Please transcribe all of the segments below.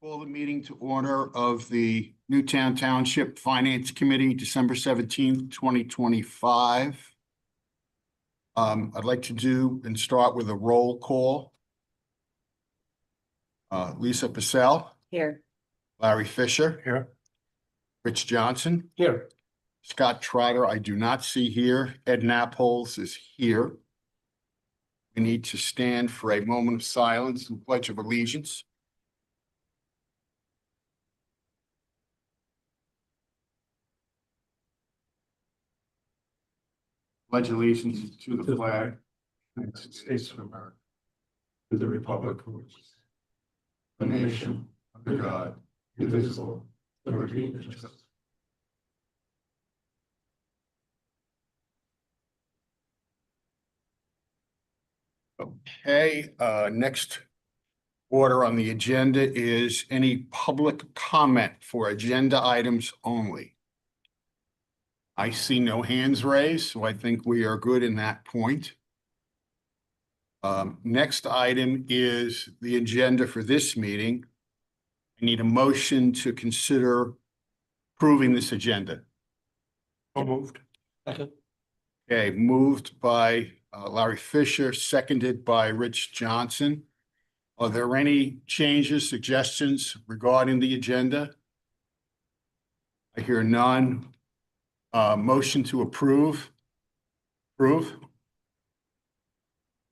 Call the meeting to order of the Newtown Township Finance Committee, December 17th, 2025. I'd like to do and start with a roll call. Lisa Purcell. Here. Larry Fisher. Here. Rich Johnson. Here. Scott Trotter, I do not see here. Ed Naples is here. We need to stand for a moment of silence and pledge of allegiance. Pledge allegiance to the flag, United States of America, to the republic for which it stands, a nation under God, indivisible, with liberty and justice. Okay, next order on the agenda is any public comment for agenda items only. I see no hands raised, so I think we are good in that point. Next item is the agenda for this meeting. I need a motion to consider approving this agenda. So moved. Okay, moved by Larry Fisher, seconded by Rich Johnson. Are there any changes, suggestions regarding the agenda? I hear none. Motion to approve. Approve?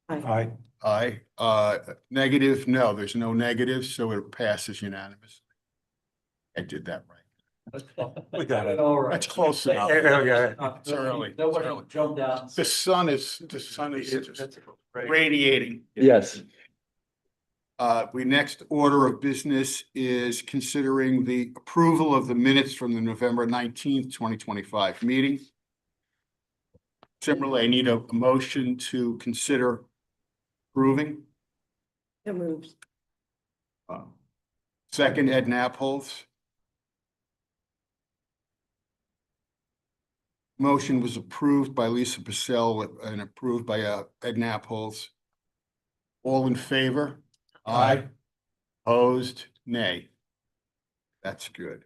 Aye. Aye. Negative? No, there's no negatives, so it passes unanimously. I did that right. We got it. All right. That's close enough. Okay. It's early. Nobody jumped out. The sun is just radiating. Yes. We next order of business is considering the approval of the minutes from the November 19th, 2025 meeting. Similarly, I need a motion to consider approving. It moves. Second, Ed Naples. Motion was approved by Lisa Purcell and approved by Ed Naples. All in favor? Aye. Opposed? Nay. That's good.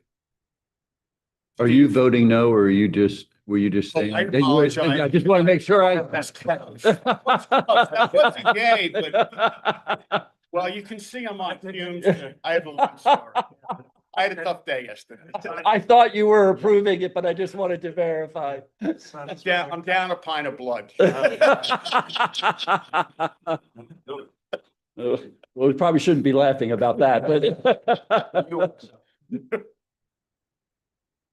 Are you voting no, or are you just, were you just Oh, saying? I apologize. I just want to make sure That's close. That wasn't gay, but, well, you can see I'm on fumes. I have a long story. I had a tough day yesterday. I thought you were approving it, but I just wanted to verify. I'm down a pint of blood. Well, we probably shouldn't be laughing about that, but.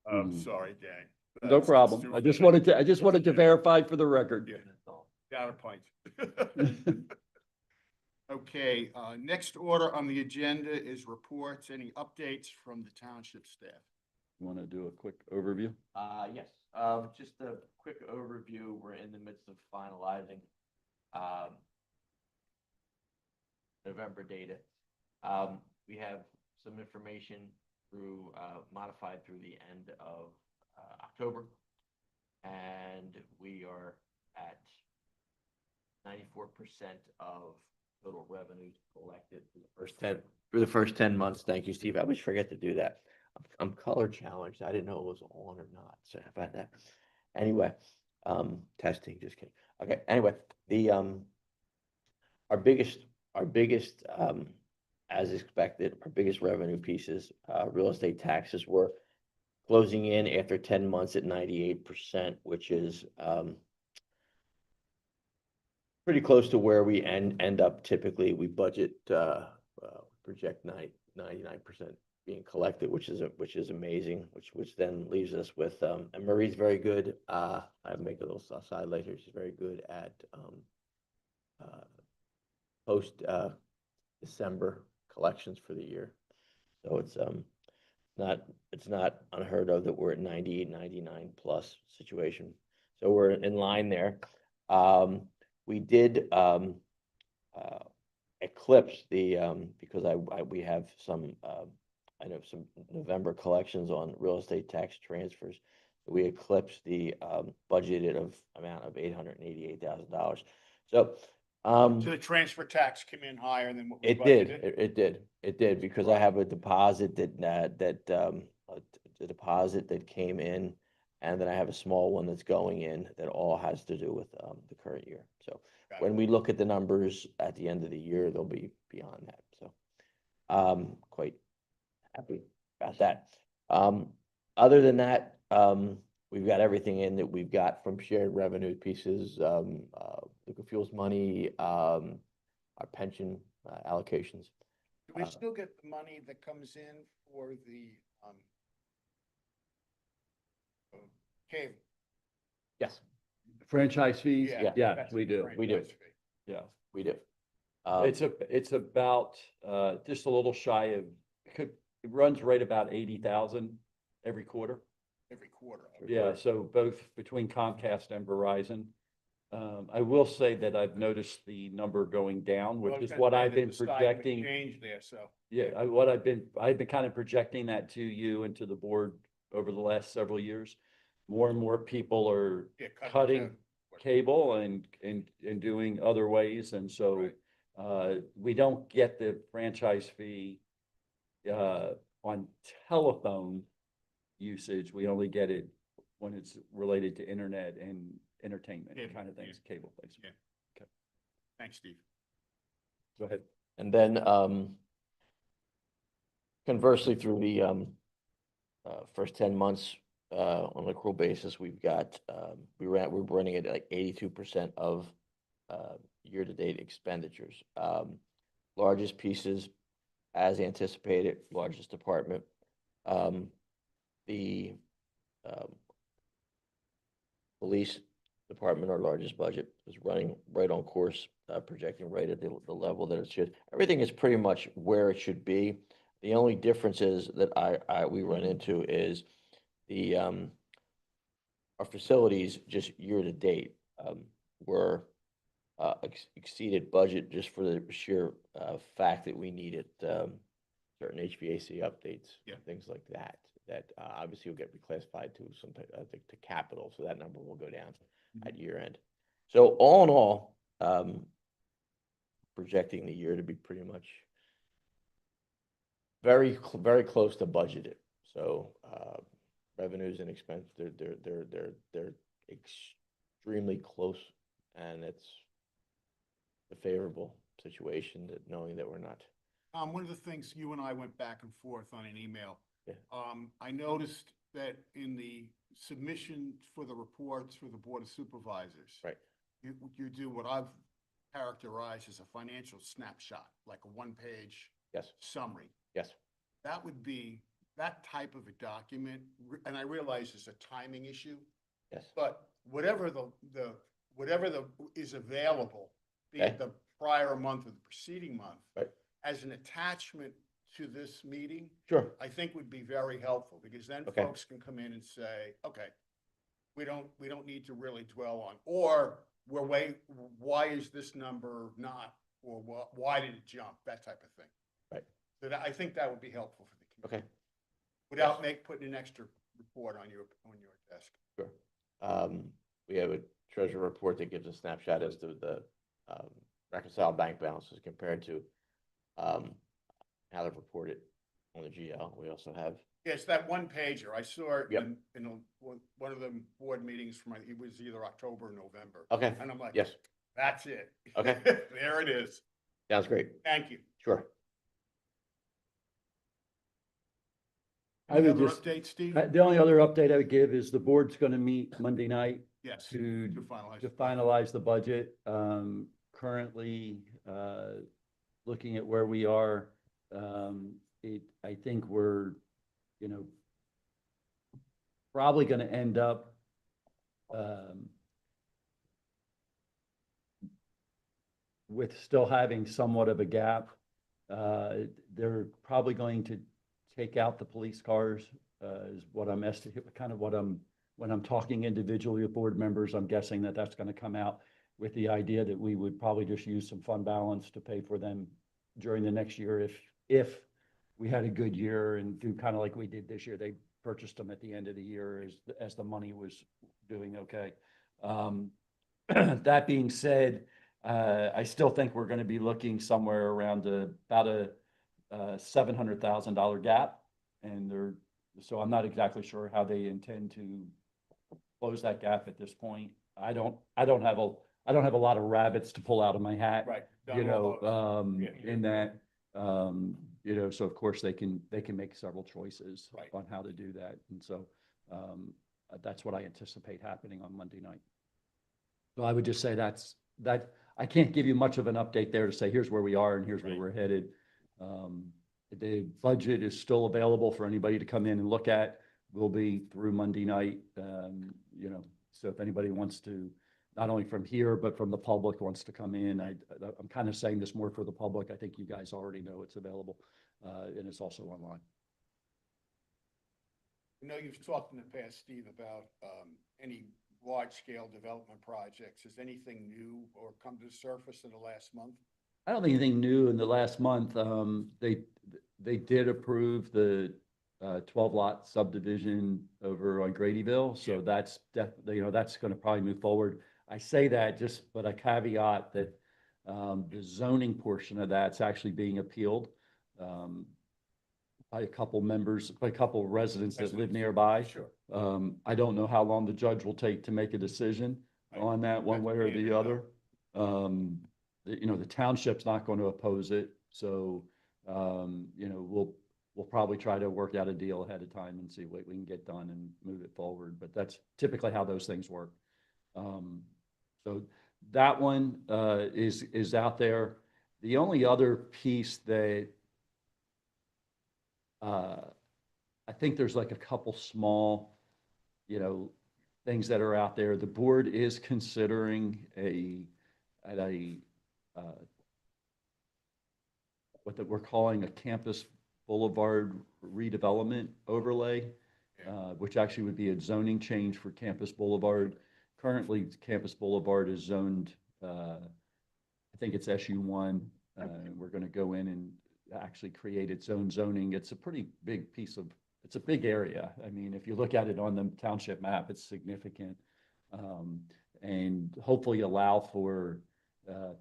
I'm sorry, gang. No problem. I just wanted to verify for the record. Yeah. Down a pint. Okay, next order on the agenda is reports, any updates from the township staff? Want to do a quick overview? Yes, just a quick overview. We're in the midst of finalizing November data. We have some information through modified through the end of October, and we are at 94% of total revenues collected through the first 10 months. Thank you, Steve. I always forget to do that. I'm color challenged. I didn't know it was on or not. So how about that? Anyway, testing, just kidding. Okay. Anyway, the our biggest as expected, our biggest revenue pieces, real estate taxes were closing in after 10 months at 98%, which is pretty close to where we end up typically. We budget project 99% being collected, which is amazing, which then leaves us with and Marie's very good. I make a little side later. She's very good at post December collections for the year. So it's not unheard of that we're at 98, 99 plus situation. So we're in line there. We did eclipse the because we have some I know some November collections on real estate tax transfers. We eclipsed the budgeted amount of $888,000. So So the transfer tax came in higher than what we It did, budgeted? it did, because I have a deposit the deposit that came in, and then I have a small one that's going in that all has to do with, the current year. So Got when it. we look at the numbers at the end of the year, they'll be beyond that, so. Quite happy about that. Other than that, we've got everything in that we've got from shared revenue pieces, liquid fuels money, our pension allocations. Do we still get the money that comes in for the, cable? Yes, Franchise fees? Yeah, that's we the do. We do. franchise fee. Yeah. we do. It's about, just a little shy of, it runs right about 80,000 every quarter. Every quarter. Yeah, so both between Comcast and Verizon. I will say that I've noticed the number going down, Well, which is that's what been I've the been deciding projecting. Change there, so. Yeah, I've been kind of projecting that to you and to the board over the last several years. More and more people are Yeah, cutting to- cable and doing other ways, and so we don't get the franchise fee on telephone usage. We only get it when it's related to internet and entertainment Yeah, kind of things, cable things. Yeah. Thanks, Steve. Go ahead. And then, conversely, through the, first 10 months, on an accrual basis, we've got, we're running at like 82% of, year-to-date expenditures. Largest pieces, as anticipated, largest department. The, police department, our largest budget, is running right on course, projecting right at the level that it should. Everything is pretty much where it should be. The only difference is that we run into is the, our facilities just year to date, were, exceeded budget just for the sheer, fact that we needed, certain HVAC updates, Yeah. things like that, obviously will get reclassified to some, I think, to capital, so that number will go down at year end. So all in all, projecting the year to be pretty much very close to budgeted. So, revenues and expense, they're extremely close, and it's a favorable situation that knowing that we're not. One of the things you and I went back and forth on an email. Yeah. I noticed that in the submission for the reports for the Board of Supervisors. Right. You do what I've characterized as a financial snapshot, like a one-page Yes, summary. yes, That would be that type of a document, and I realize it's a timing issue, yes. but whatever is available, be Okay. it the prior month or the preceding month. Right. As an attachment to this meeting, Sure. I think would be very helpful, because then Okay. folks can come in and say, okay, we don't need to really dwell on, or why is this number not, or why did it jump, that type of thing. Right. So I think that would be helpful for the community. Okay. Without putting an extra report on your desk. Sure. We have a treasurer report that gives a snapshot as to the, reconciled bank balances compared to, how they're reported on the GL. We also have, Yes, that one pager, I saw it Yep. in one of the board meetings from, it was either October or November. okay, And I'm like, yes, that's it. Okay. There it is. sounds great. Thank you. Sure. I Any would other just- update, Steve? The only other update I would give is the board's going to meet Monday night Yes. to finalize. to finalize the budget. Currently, looking at where we are, I think we're, probably going to end up, with still having somewhat of a gap. They're probably going to take out the police cars, is what I'm estimating, kind of when I'm talking individually with board members, I'm guessing that that's going to come out with the idea that we would probably just use some fund balance to pay for them during the next year if we had a good year and do kind of like we did this year. They purchased them at the end of the year as the money was doing okay. That being said, I still think we're gonna be looking somewhere around about a $700,000 gap. And so I'm not exactly sure how they intend to close that gap at this point. I don't have a lot of rabbits to pull out of my hat. Right. You done all know, those. Yeah. in that, you know, so of course they can make several choices Right. on how to do that. And so, that's what I anticipate happening on Monday night. So I would just say that I can't give you much of an update there to say, here's where we are and here's where Right. we're headed. The budget is still available for anybody to come in and look at. Will be through Monday night. You know, so if anybody wants to, not only from here, but from the public wants to come in, I'm kind of saying this more for the public. I think you guys already know it's available, and it's also online. I know you've talked in the past, Steve, about any large-scale development projects. Has anything new or come to the surface in the last month? I don't think anything new in the last month. They did approve the 12-lot subdivision over on Gradyville. So Yeah. that's definitely, you know, that's going to probably move forward. I say that just, but a caveat that the zoning portion of that's actually being appealed by a couple residents that live nearby. Sure. I don't know how long the judge will take to make a decision on that one way or the other. You know, the township's not going to oppose it. So, you know, we'll probably try to work out a deal ahead of time and see what we can get done and move it forward. But that's typically how those things work. So that one is out there. The only other piece that I think there's like a couple small, you know, things that are out there. The board is considering what we're calling a campus boulevard redevelopment overlay, which actually would be a zoning change for Campus Boulevard. Currently, Campus Boulevard is zoned, I think it's SU1. We're going to go in and actually create its own zoning. It's a pretty big it's a big area. I mean, if you look at it on the township map, it's significant, and hopefully allow for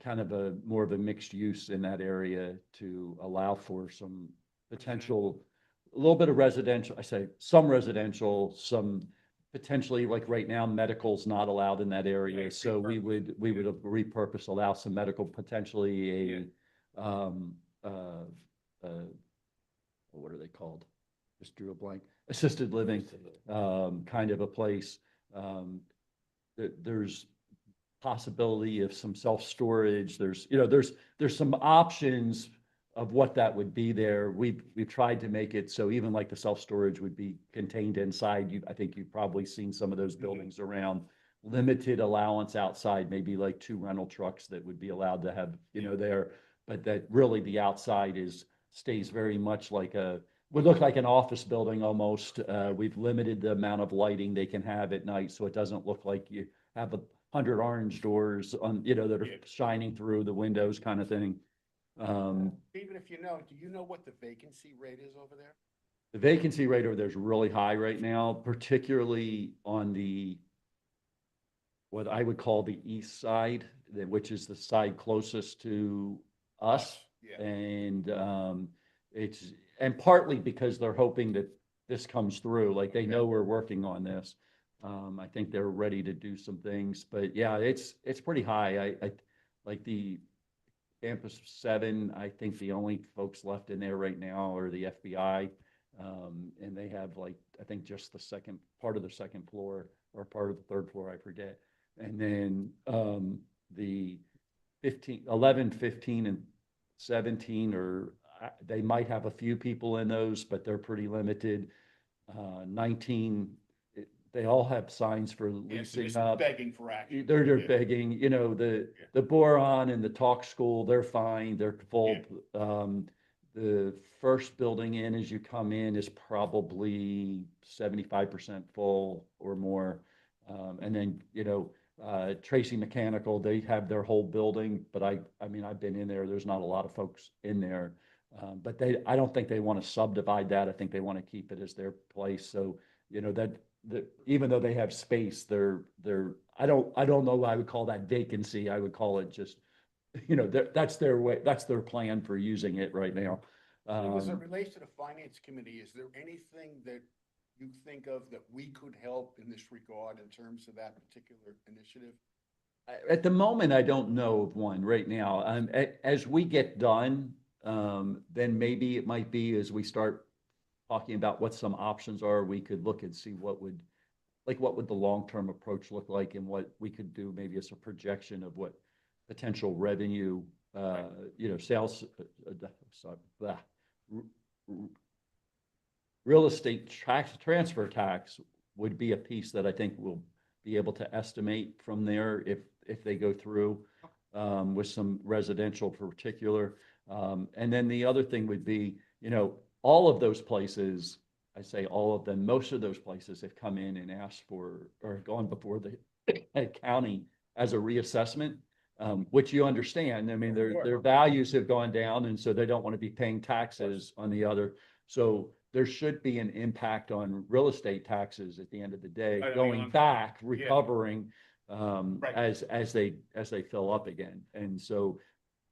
kind of more of a mixed use in that area to allow for some potential, a little bit of residential. I say some residential, some potentially, like right now, medical's not allowed in that area. Right, So we would repurpose, allow some medical, potentially what are they called? Just drew a blank. Assisted living, kind of a place. There's possibility of some self-storage. There's some options of what that would be there. We've tried to make it so even like the self-storage would be contained inside. I think you've probably seen some of those buildings around. Limited allowance outside, maybe like 2 rental trucks that would be allowed to have, there. But that really the outside stays very much like would look like an office building almost. We've limited the amount of lighting they can have at night, so it doesn't look like you have 100 orange doors on, that are shining through the windows kind of thing. Even if do you know what the vacancy rate is over there? The vacancy rate over there is really high right now, particularly on what I would call the east side, which is the side closest to us. Yeah. And and partly because they're hoping that this comes through, like they know we're working on this. I think they're ready to do some things, but yeah, it's pretty high. I like the Campus 7. I think the only folks left in there right now are the FBI, and they have I think just the second part of the second floor or part of the third floor, I forget. And then the 11, 15, and 17 they might have a few people in those, but they're pretty limited. 19, they all have signs for leasing up. Begging for action. They're begging, the Boron and the Talk School, they're fine, they're full. The first building in as you come in is probably 75% full or more. And then, Tracy Mechanical, they have their whole building, but I mean, I've been in there, there's not a lot of folks in there. But I don't think they want to subdivide that. I think they want to keep it as their place. So, even though they have space, I don't know, I would call that vacancy. I would call it just you know, that's their way, that's their plan for using it right now. As it Um, relates to the finance committee, is there anything that you think of that we could help in this regard in terms of that particular initiative? At the moment, I don't know of one right now. As we get done, then maybe it might be as we start talking about what some options are, we could look and see what would, like, what would the long-term approach look like and what we could do maybe as a projection of what potential revenue, you know, sales, sorry, blah, r- r- real estate transfer tax would be a piece that I think we'll be able to estimate from there if they go through with some residential particular. And then the other thing would be, you know, all of those places, I say all of them, most of those places have come in and asked for, or gone before the county as a reassessment, which you understand. I mean, their values have gone down, and so they don't want to be paying taxes on the other. So there should be an impact on real estate taxes at the end of the day, Right, I mean, going back, yeah. recovering Right. as they fill up again. And so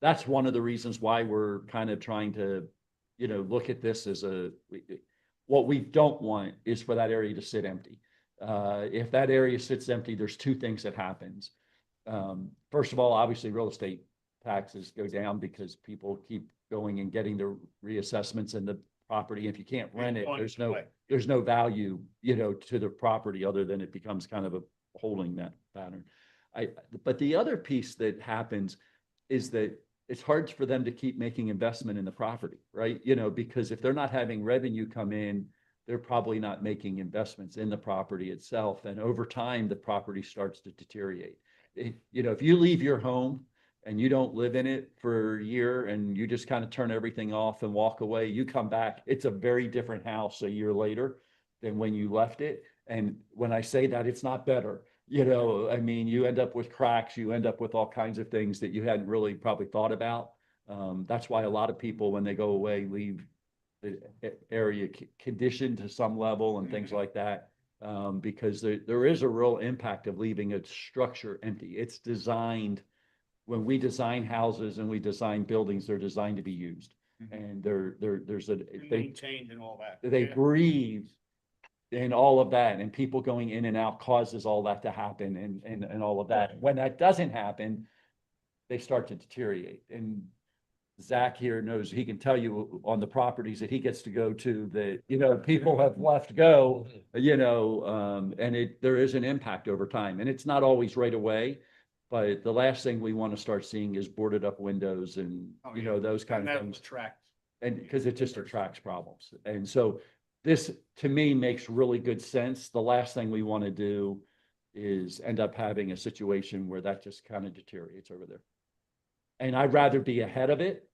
that's one of the reasons why we're kind of trying to, you know, look at this as what we don't want is for that area to sit empty. If that area sits empty, there's two things that happens. First of all, obviously real estate taxes go down because people keep going and getting their reassessments in the property. If you can't rent it, On there's its no, way. there's no value, you know, to the property other than it becomes kind of a holding that pattern. But the other piece that happens is that it's hard for them to keep making investment in the property, right? You know, because if they're not having revenue come in, they're probably not making investments in the property itself. And over time, the property starts to deteriorate. You know, if you leave your home and you don't live in it for a year and you just kind of turn everything off and walk away, you come back, it's a very different house a year later than when you left it. And when I say that, it's not better. You know, I mean, you end up with cracks, you end up with all kinds of things that you hadn't really probably thought about. That's why a lot of people, when they go away, leave the area conditioned to some level and things like that. Because there is a real impact of leaving a structure empty. It's designed, when we design houses and we design buildings, they're designed to be used. And there's a, Maintained and all that. they Yeah. breathe and all of that, and people going in and out causes all that to happen and all of that. When that doesn't happen, they start to deteriorate. And Zach here knows, he can tell you on the properties that he gets to go to that, you know, people have left go, you know, and there is an impact over time, and it's not always right away. But the last thing we want to start seeing is boarded up windows and, Oh, you yeah. know, those kind And of that things. attracts. And because it just attracts problems. And so this, to me, makes really good sense. The last thing we want to do is end up having a situation where that just kind of deteriorates over there. And I'd rather be ahead of it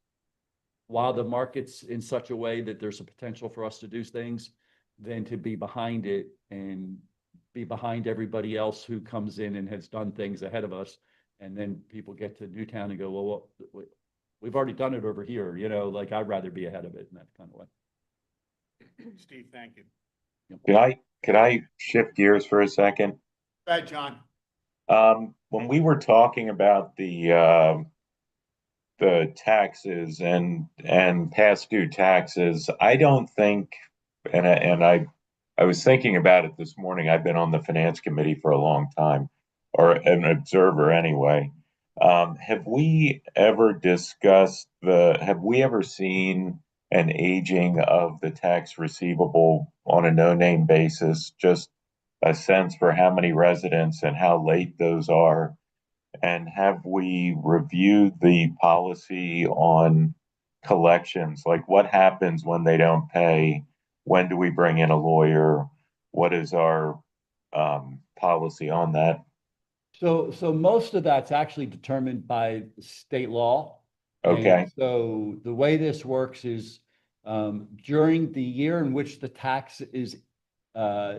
while the market's in such a way that there's a potential for us to do things than to be behind it and be behind everybody else who comes in and has done things ahead of us. And then people get to Newtown and go, well, we've already done it over here, you know, like I'd rather be ahead of it in that kind of way. Steve, thank you. Can I shift gears for a second? Go ahead, John. When we were talking about the taxes and past due taxes, I don't think, I was thinking about it this morning. I've been on the finance committee for a long time, or an observer anyway. Have we ever discussed have we ever seen an aging of the tax receivable on a no-name basis? Just a sense for how many residents and how late those are? And have we reviewed the policy on collections? Like what happens when they don't pay? When do we bring in a lawyer? What is our policy on that? So most of that's actually determined by state law. Okay. And so the way this works is during the year in which the tax is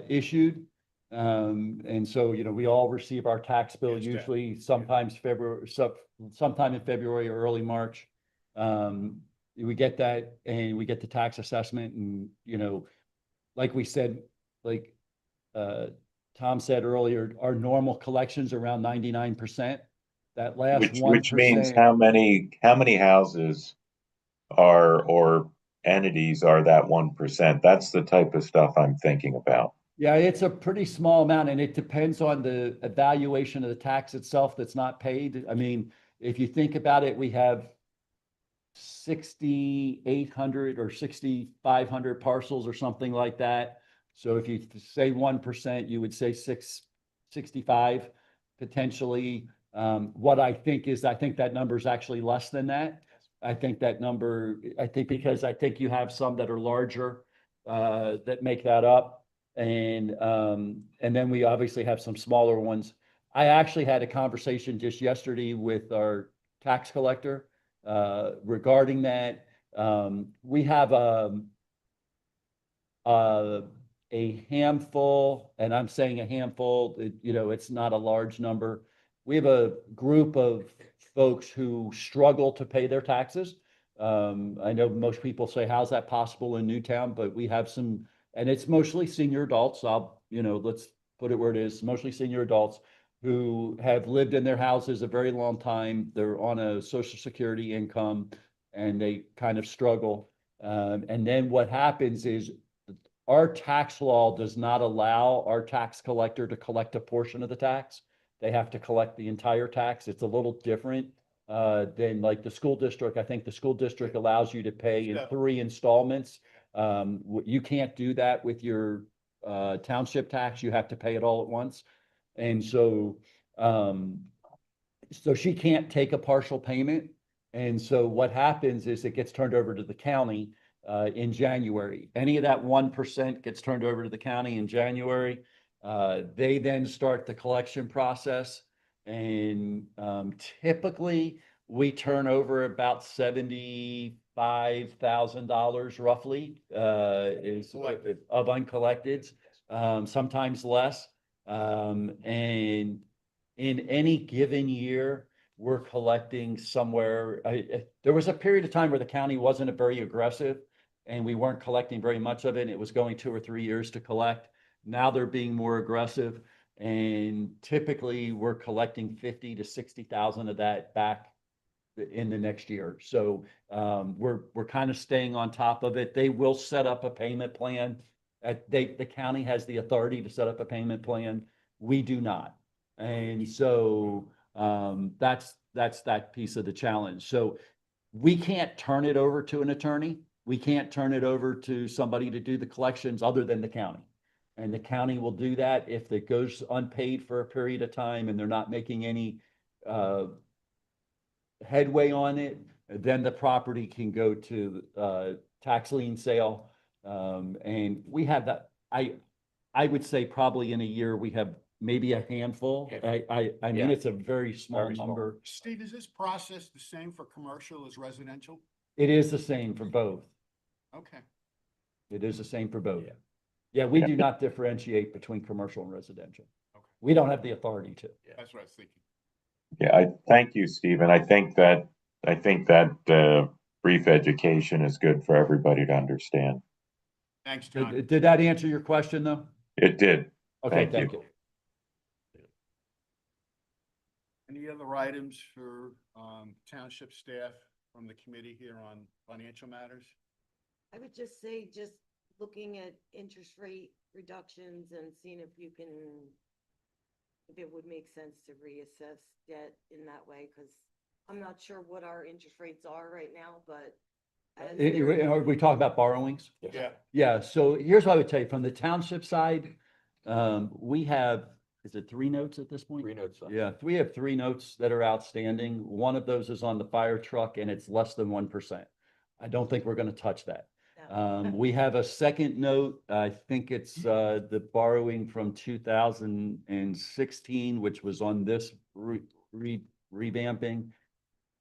issued. And so, you know, we all receive our tax bill Yes, Jack. usually sometime in February or early March. We get that and we get the tax assessment, and, you know, like we said, like Tom said earlier, our normal collections around 99%. that last Which means 1%. how many houses are, or entities are that 1%? That's the type of stuff I'm thinking about. Yeah, it's a pretty small amount and it depends on the evaluation of the tax itself that's not paid. I mean, if you think about it, we have 6,800 or 6,500 parcels or something like that. So if you say 1%, you would say 665 potentially. What I think that number is actually less than that. I think because I think you have some that are larger that make that up. And then we obviously have some smaller ones. I actually had a conversation just yesterday with our tax collector regarding that. We have a handful, and I'm saying a handful, it's not a large number. We have a group of folks who struggle to pay their taxes. I know most people say, how's that possible in Newtown? But we have some, and it's mostly senior adults. Let's put it where it is, mostly senior adults who have lived in their houses a very long time. They're on a Social Security income and they kind of struggle. And then what happens is our tax law does not allow our tax collector to collect a portion of the tax. They have to collect the entire tax. It's a little different than like the school district. I think the school district allows you to pay in 3 installments. You can't do that with your township tax. You have to pay it all at once. And so she can't take a partial payment. And so what happens is it gets turned over to the county in January. Any of that 1% gets turned over to the county in January. They then start the collection process. And typically we turn over about $75,000 roughly is of uncollected, sometimes less. And in any given year, we're collecting somewhere. There was a period of time where the county wasn't very aggressive and we weren't collecting very much of it. And it was going 2 or 3 years to collect. Now they're being more aggressive. And typically we're collecting 50 to 60,000 of that back in the next year. So we're kind of staying on top of it. They will set up a payment plan. The county has the authority to set up a payment plan. We do not. And so that's that piece of the challenge. So we can't turn it over to an attorney. We can't turn it over to somebody to do the collections other than the county. And the county will do that if it goes unpaid for a period of time and they're not making any headway on it, then the property can go to tax lien sale. And we have that. I would say probably in a year we have maybe a handful. I mean, it's a very small number. Steve, is this process the same for commercial as residential? It is the same for both. Okay. It is the same for both. Yeah, we do not differentiate between commercial and residential. Okay. We don't have the authority to. That's what I was thinking. Yeah, I thank you, Stephen. I think that brief education is good for everybody to understand. Thanks, John. Did that answer your question though? It did. Okay, Thank thank you. Any other items for township staff from the committee here on financial matters? I would just say, just looking at interest rate reductions and seeing if it would make sense to reassess debt in that way, because I'm not sure what our interest rates are right now, but Are we talking about borrowings? Yeah. Yeah, so here's what I would tell you from the township side. We have, is it 3 notes at this point? 3 notes left. Yeah, we have 3 notes that are outstanding. One of those is on the fire truck and it's less than 1%. I don't think we're going to touch that. no. We have a second note. I think it's the borrowing from 2016, which was on this revamping.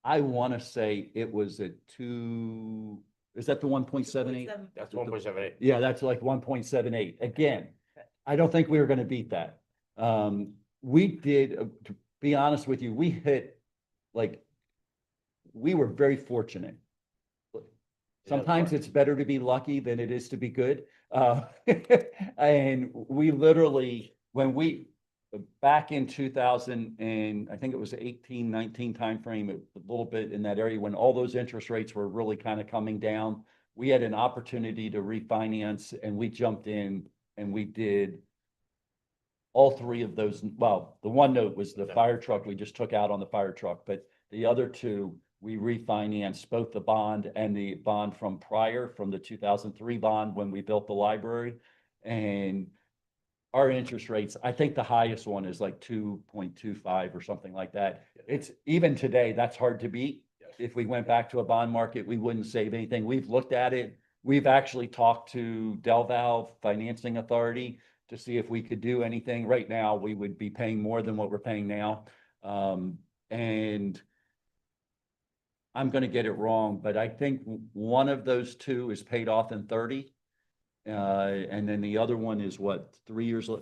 I want to say it was at 2. Is that the 1.78? That's 1.78. Yeah, that's like 1.78. Again, I don't think we were going to beat that. We did, to be honest with you, we were very fortunate. Sometimes it's better to be lucky than it is to be good. And we literally, when we back in 2000 and I think it was 18, 19 timeframe, a little bit in that area when all those interest rates were really kind of coming down. We had an opportunity to refinance and we jumped in and we did all three of those. Well, the one note was the fire truck we just took out on the fire truck, but the other two, we refinanced both the bond and the bond from prior, from the 2003 bond when we built the library. And our interest rates, I think the highest one is like 2.25 or something like that. It's even today, that's hard to beat. If we went back to a bond market, we wouldn't save anything. We've looked at it. We've actually talked to Del Val Financing Authority to see if we could do anything. Right now, we would be paying more than what we're paying now. And I'm going to get it wrong, but I think one of those two is paid off in 30. And then the other one is what, 5 years later?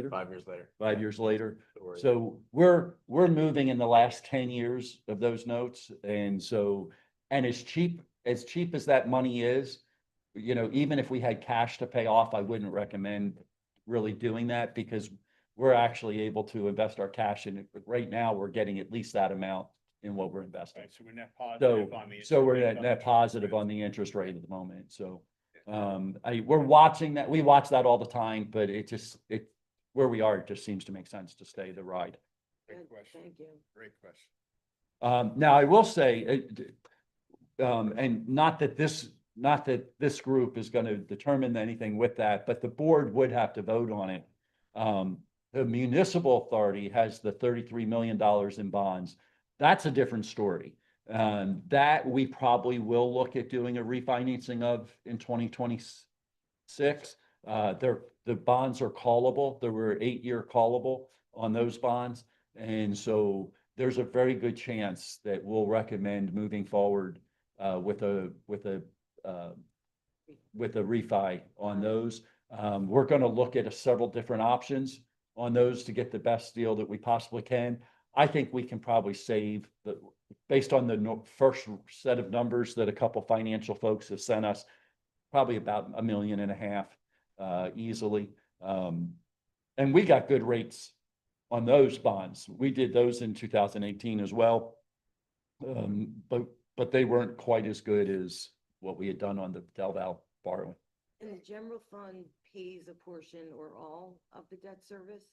5 years later. 5 years later. So we're- So we're moving in the last 10 years of those notes. And so, and as cheap as that money is, you know, even if we had cash to pay off, I wouldn't recommend really doing that because we're actually able to invest our cash in it. But right now, we're getting at least that amount in what we're investing. Right, so we're net positive So, on the. so we're interest net, rate. net positive on the interest rate at the moment. So, we're watching that. We watch that all the time, but where we are, it just seems to make sense to stay the ride. Great Good, question. thank you. Great question. Now I will say, and not that this group is going to determine anything with that, but the board would have to vote on it. The municipal authority has the $33 million in bonds. That's a different story. That we probably will look at doing a refinancing of in 2026. The bonds are callable. There were 8-year callable on those bonds. And so there's a very good chance that we'll recommend moving forward with a refi on those. We're going to look at several different options on those to get the best deal that we possibly can. I think we can probably save based on the first set of numbers that a couple financial folks have sent us, probably about $1.5 million easily. And we got good rates on those bonds. We did those in 2018 as well. But they weren't quite as good as what we had done on the Del Val borrowing. And the general fund pays a portion or all of the debt service?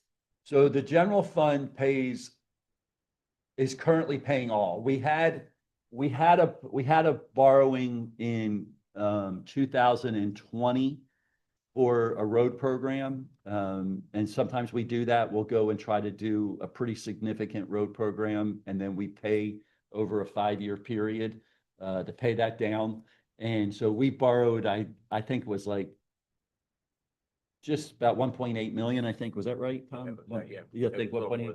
So the general fund is currently paying all. We had a borrowing in 2020 for a road program. And sometimes we do that. We'll go and try to do a pretty significant road program, and then we pay over a 5-year period to pay that down. And so we borrowed, I think it was like just about 1.8 million, I think. Was that right, Tom? You think 1.8?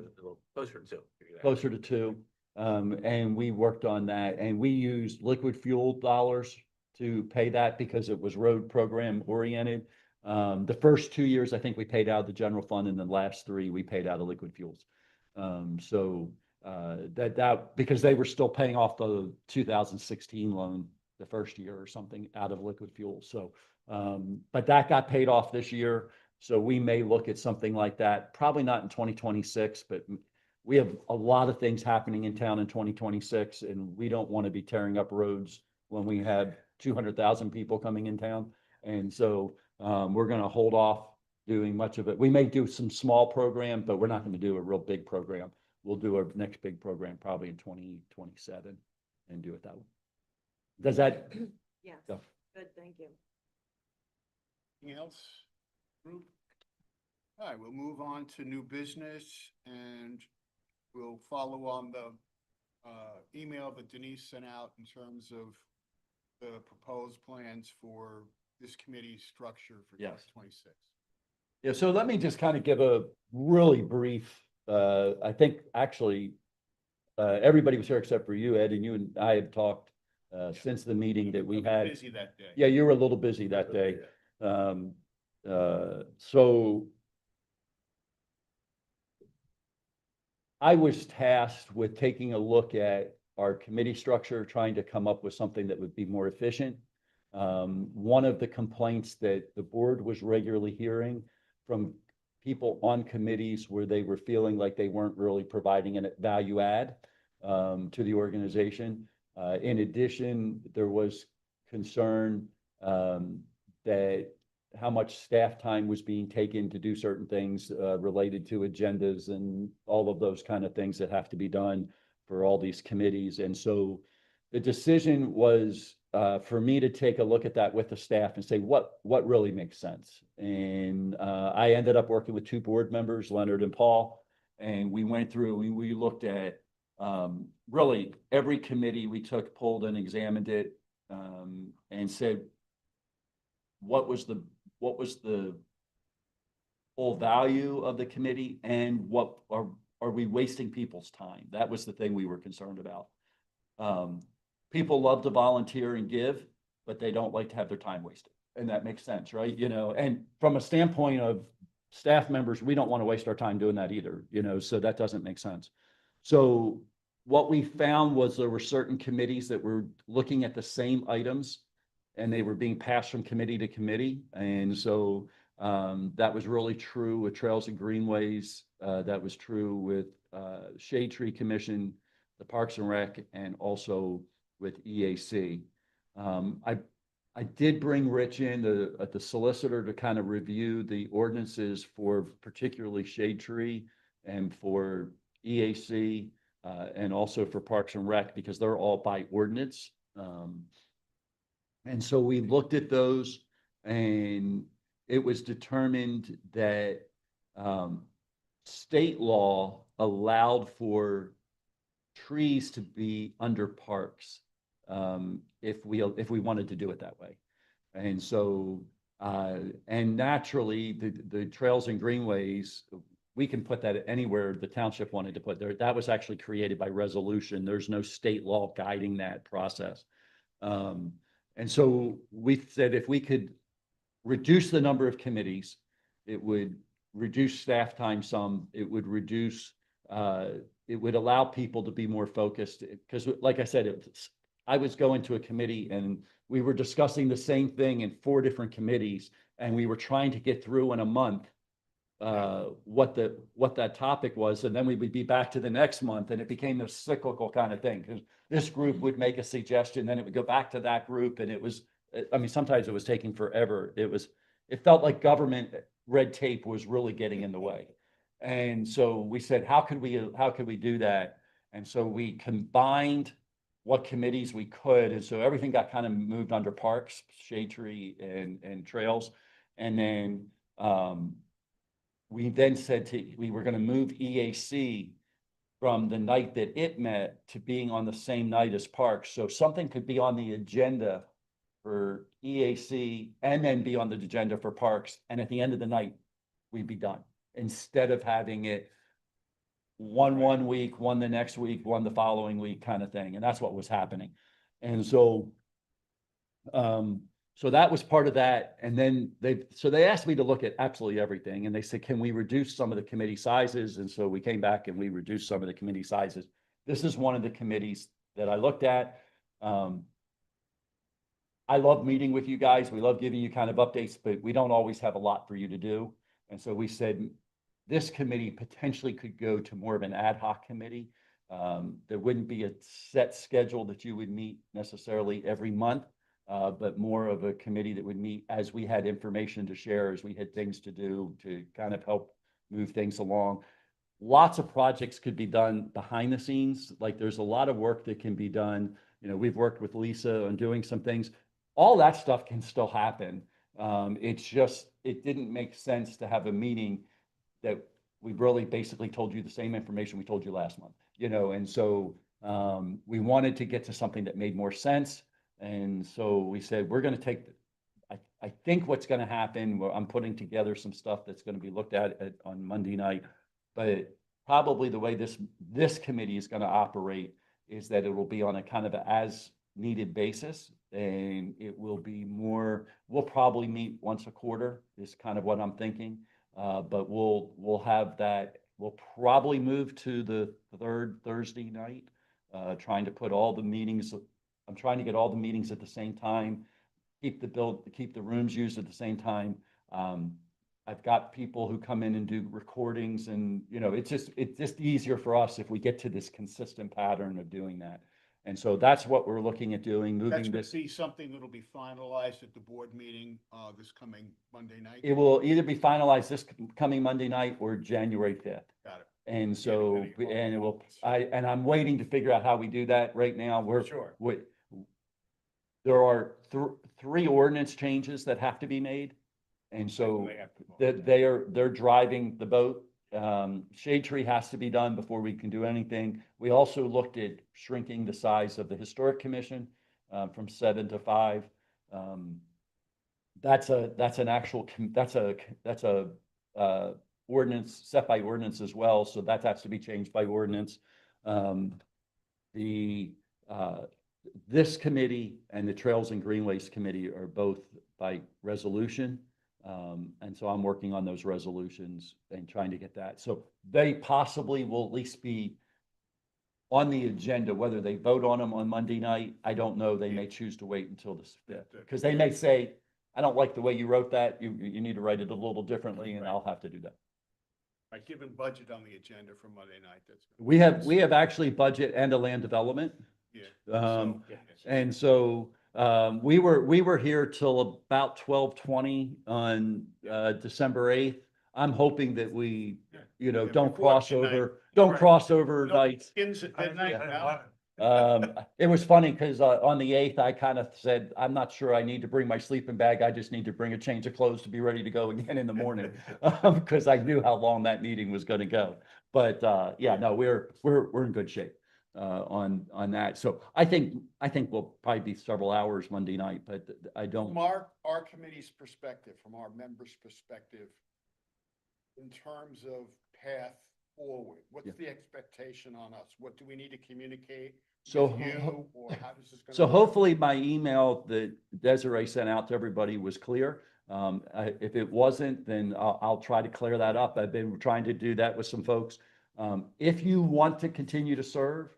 Closer to 2. Closer to 2. And we worked on that, and we used liquid fuel dollars to pay that because it was road program oriented. The first 2 years, I think we paid out of the general fund, and the last 3 we paid out of liquid fuels. That because they were still paying off the 2016 loan the first year or something out of liquid fuel. So, but that got paid off this year. So we may look at something like that, probably not in 2026, but we have a lot of things happening in town in 2026, and we don't want to be tearing up roads when we have 200,000 people coming in town. And so we're going to hold off doing much of it. We may do some small program, but we're not going to do a real big program. We'll do our next big program probably in 2027 and do it that way. Does that? Yes, Yeah. good, thank you. Anything else? Group? All right, we'll move on to new business, and we'll follow on the email that Denise sent out in terms of the proposed plans for this committee's structure for Yes. 2026. Yeah, so let me just kind of give a really brief, I think actually everybody was here except for you, Ed, and you and I have talked since the meeting that we I'll be had. busy that day. Yeah, you were a little busy that day. So I was tasked with taking a look at our committee structure, trying to come up with something that would be more efficient. One of the complaints that the board was regularly hearing from people on committees where they were feeling like they weren't really providing a value add to the organization. In addition, there was concern that how much staff time was being taken to do certain things related to agendas and all of those kind of things that have to be done for all these committees. And so the decision was for me to take a look at that with the staff and say, what really makes sense? And I ended up working with 2 board members, Leonard and Paul, and we went through and we looked at really every committee we took, pulled and examined it, and said, what was the full value of the committee, and what are we wasting people's time? That was the thing we were concerned about. People love to volunteer and give, but they don't like to have their time wasted. And that makes sense, right? You know, and from a standpoint of staff members, we don't want to waste our time doing that either, you know, so that doesn't make sense. So what we found was there were certain committees that were looking at the same items and they were being passed from committee to committee. And so that was really true with Trails and Greenways. That was true with Shade Tree Commission, the Parks and Rec, and also with EAC. I did bring Rich in, the solicitor, to kind of review the ordinances for particularly Shade Tree and for EAC, and also for Parks and Rec, because they're all by ordinance. And so we looked at those, and it was determined that state law allowed for trees to be under parks if we wanted to do it that way. And so and naturally the trails and greenways, we can put that anywhere the township wanted to put there. That was actually created by resolution. There's no state law guiding that process. And so we said if we could reduce the number of committees, it would reduce staff time some, it would reduce, it would allow people to be more focused. Because like I said, I was going to a committee and we were discussing the same thing in 4 different committees, and we were trying to get through in a month what that topic was, and then we would be back to the next month, and it became a cyclical kind of thing, because this group would make a suggestion, then it would go back to that group, and it was, I mean, sometimes it was taking forever. It felt like government red tape was really getting in the way. And so we said, how could we do that? And so we combined what committees we could, and so everything got kind of moved under parks, shade tree, and trails. And then we then said we were going to move EAC from the night that it met to being on the same night as parks. So something could be on the agenda for EAC and then be on the agenda for parks. And at the end of the night, we'd be done, instead of having it one week, one the next week, one the following week kind of thing. And that's what was happening. And so, so that was part of that. And then they asked me to look at absolutely everything. And they said, can we reduce some of the committee sizes? And so we came back and we reduced some of the committee sizes. This is one of the committees that I looked at. I love meeting with you guys. We love giving you kind of updates, but we don't always have a lot for you to do. And so we said, this committee potentially could go to more of an ad hoc committee. There wouldn't be a set schedule that you would meet necessarily every month, but more of a committee that would meet as we had information to share, as we had things to do to kind of help move things along. Lots of projects could be done behind the scenes. Like there's a lot of work that can be done. You know, we've worked with Lisa on doing some things. All that stuff can still happen. It's just, it didn't make sense to have a meeting that we really basically told you the same information we told you last month, you know, and so we wanted to get to something that made more sense. And so we said, we're going to take, I think what's going to happen, I'm putting together some stuff that's going to be looked at on Monday night, but probably the way this committee is going to operate is that it will be on a kind of as needed basis. And it will be more, we'll probably meet once a quarter is kind of what I'm thinking. But we'll have that, we'll probably move to the 3rd Thursday night, trying to put all the meetings, I'm trying to get all the meetings at the same time, keep the rooms used at the same time. I've got people who come in and do recordings and, it's just easier for us if we get to this consistent pattern of doing that. And so that's what we're looking at doing, That's moving gonna this. be something that'll be finalized at the board meeting, this coming Monday night. It will either be finalized this coming Monday night or January 5th. Got it. And so, depending on and it will, performance. and I'm waiting to figure out how we do that right now. Sure. There are three ordinance changes that have to be made. And so They have to vote. that they're driving the boat. Shade tree has to be done before we can do anything. We also looked at shrinking the size of the historic commission, from 7 to 5. That's an actual, that's a ordinance set by ordinance as well. So that has to be changed by ordinance. This committee and the Trails and Greenways Committee are both by resolution. And so I'm working on those resolutions and trying to get that. So they possibly will at least be on the agenda, whether they vote on them on Monday night. I don't know. They may choose to wait until the 5th because they may say, I don't like the way you wrote that. You need to write it a little differently, and I'll have to do that. Right, given budget on the agenda for Monday night, that's. We have actually budget and a land development. Yeah. Um, So, And so we were here till about 12:20 on December 8th. I'm hoping that we, don't cross over, don't cross over No nights. Skins at midnight now? It was funny because on the 8th, I kind of said, I'm not sure I need to bring my sleeping bag. I just need to bring a change of clothes to be ready to go again in the morning. Because I knew how long that meeting was going to go. But yeah, no, we're in good shape on that. So I think we'll probably be several hours Monday night, but I don't. From our committee's perspective, from our members' perspective, in terms of path forward, what's Yeah. the expectation on us? What do we need to communicate So with you, or how does this? So hopefully my email that Desiree sent out to everybody was clear. If it wasn't, then I'll try to clear that up. I've been trying to do that with some folks. If you want to continue to serve,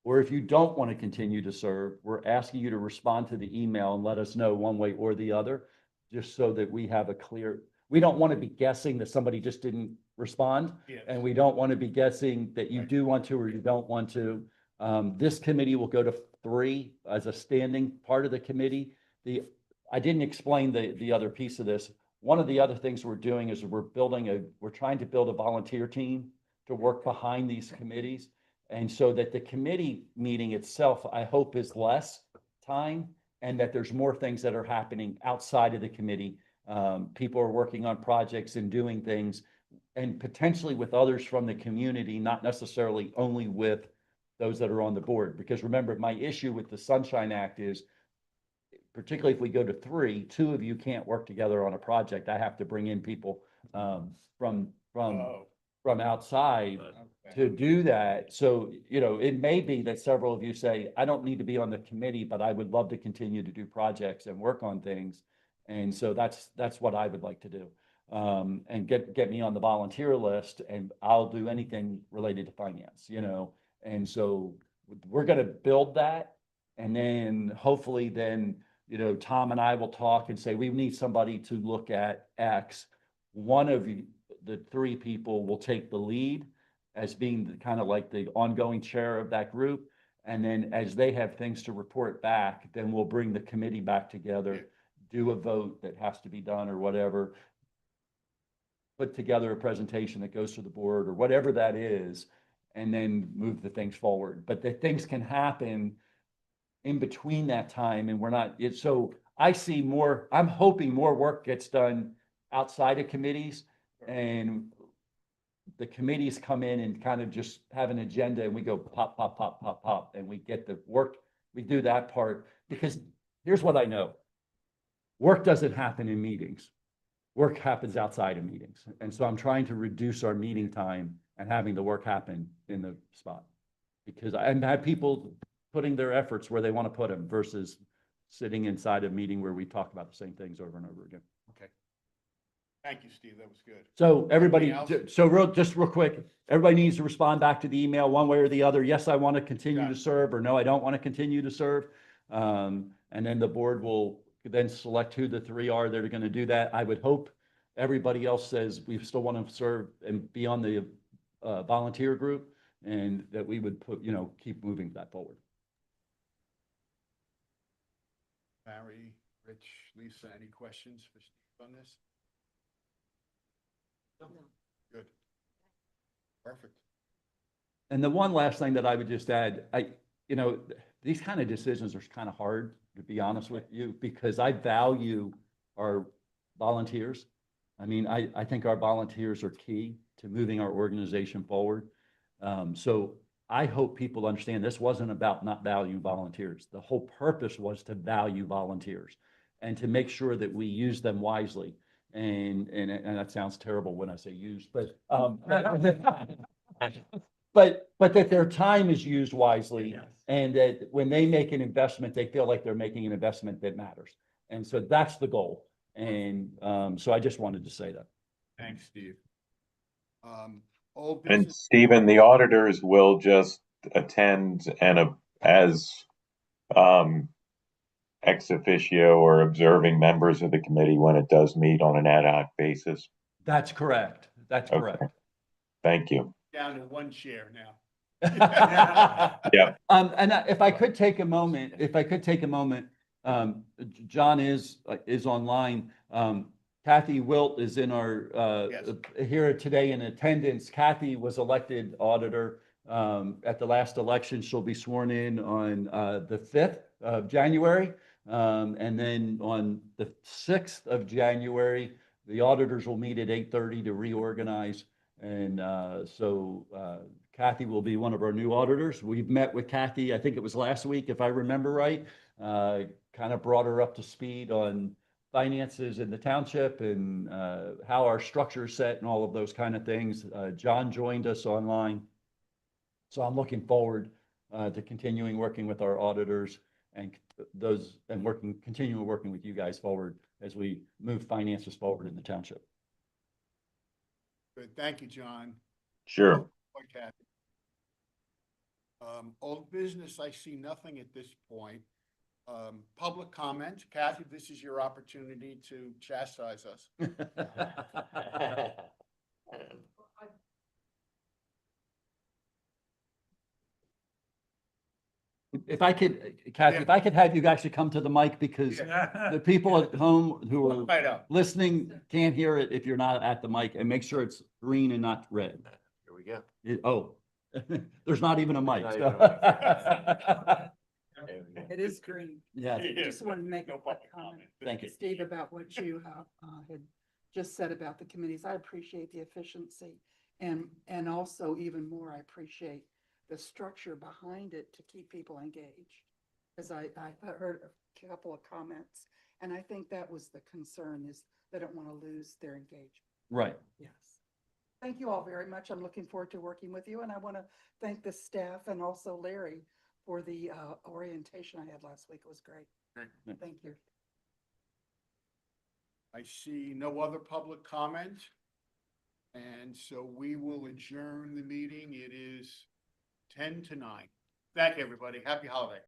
or if you don't want to continue to serve, we're asking you to respond to the email and let us know one way or the other, just so that we have a clear, we don't want to be guessing that somebody just didn't respond. Yes. And we don't want to be guessing that you do want to or you don't want to. This committee will go to 3 as a standing part of the committee. I didn't explain the other piece of this. One of the other things we're doing is we're trying to build a volunteer team to work behind these committees. And so that the committee meeting itself, I hope, is less time and that there's more things that are happening outside of the committee. People are working on projects and doing things, and potentially with others from the community, not necessarily only with those that are on the board. Because remember, my issue with the Sunshine Act is, particularly if we go to 3, 2 of you can't work together on a project. I have to bring in people from outside to do that. So, it may be that several of you say, I don't need to be on the committee, but I would love to continue to do projects and work on things. And so that's what I would like to do. And get me on the volunteer list, and I'll do anything related to finance, And so we're going to build that. And then hopefully Tom and I will talk and say, we need somebody to look at X. One of the 3 people will take the lead as being kind of like the ongoing chair of that group. And then as they have things to report back, then we'll bring the committee back together, do a vote that has to be done or whatever, put together a presentation that goes to the board or whatever that is, and then move the things forward. But the things can happen in between that time, and we're not, so I see more, I'm hoping more work gets done outside of committees, and the committees come in and kind of just have an agenda, and we go pop, pop, pop, pop, pop, and we get the work, we do that part. Because here's what I know. Work doesn't happen in meetings. Work happens outside of meetings. And so I'm trying to reduce our meeting time and having the work happen in the spot. Because I have people putting their efforts where they want to put them versus sitting inside a meeting where we talk about the same things over and over again. Okay. Thank you, Steve. That was good. So everybody, Anything else? so real quick, everybody needs to respond back to the email one way or the other. Yes, I want to continue Got to it. serve, or no, I don't want to continue to serve. And then the board will then select who the 3 are that are going to do that. I would hope everybody else says we still want to serve and be on the volunteer group, and that we would put, keep moving that forward. Barry, Rich, Lisa, any questions for Steve on this? No. Good. Perfect. And the one last thing that I would just add, these kind of decisions are kind of hard, to be honest with you, because I value our volunteers. I mean, I think our volunteers are key to moving our organization forward. So I hope people understand this wasn't about not valuing volunteers. The whole purpose was to value volunteers and to make sure that we use them wisely. And that sounds terrible when I say use, but but that their time is used wisely, and that when they make an investment, they feel like they're making an investment that matters. And so that's the goal. And so I just wanted to say that. Thanks, Steve. Old And business, Stephen, the auditors will just attend as ex officio or observing members of the committee when it does meet on an ad hoc basis. That's correct. That's Okay. correct. Thank you. down to one chair now. Yeah. And if I could take a moment, John is online. Kathy Wilt is in our, Yes. here today in attendance. Kathy was elected auditor, at the last election. She'll be sworn in on, the 5th of January. And then on the 6th of January, the auditors will meet at 8:30 to reorganize. And so Kathy will be one of our new auditors. We've met with Kathy, I think it was last week, if I remember right. Kind of brought her up to speed on finances in the township and how our structure is set and all of those kind of things. John joined us online. So I'm looking forward to continuing working with our auditors and continuing working with you guys forward as we move finances forward in the township. Good, thank you, John. Sure. Point, Kathy. Old business, I see nothing at this point. Public comment, Kathy, this is your opportunity to chastise us. If I could, Kathy, if I could have you actually come to the mic, because the people at home who are Right up. listening can't hear it if you're not at the mic, and make sure it's green and not red. Here we go. There's not even a mic. Not so- even a There we go. It is green. Yeah, Just wanted to make No a public quick comment, thank you. Steve, about what you had just said about the committees. I appreciate the efficiency, and also even more, I appreciate the structure behind it to keep people engaged. Because I heard a couple of comments, and I think that was the concern, is they don't want to lose their engagement. Right. Yes. Thank you all very much. I'm looking forward to working with you, and I want to thank the staff and also Larry for the orientation I had last week. It was great. Great. Thank you. I see no other public comment. And so we will adjourn the meeting. It is 10 to 9. Thank you, everybody. Happy holiday.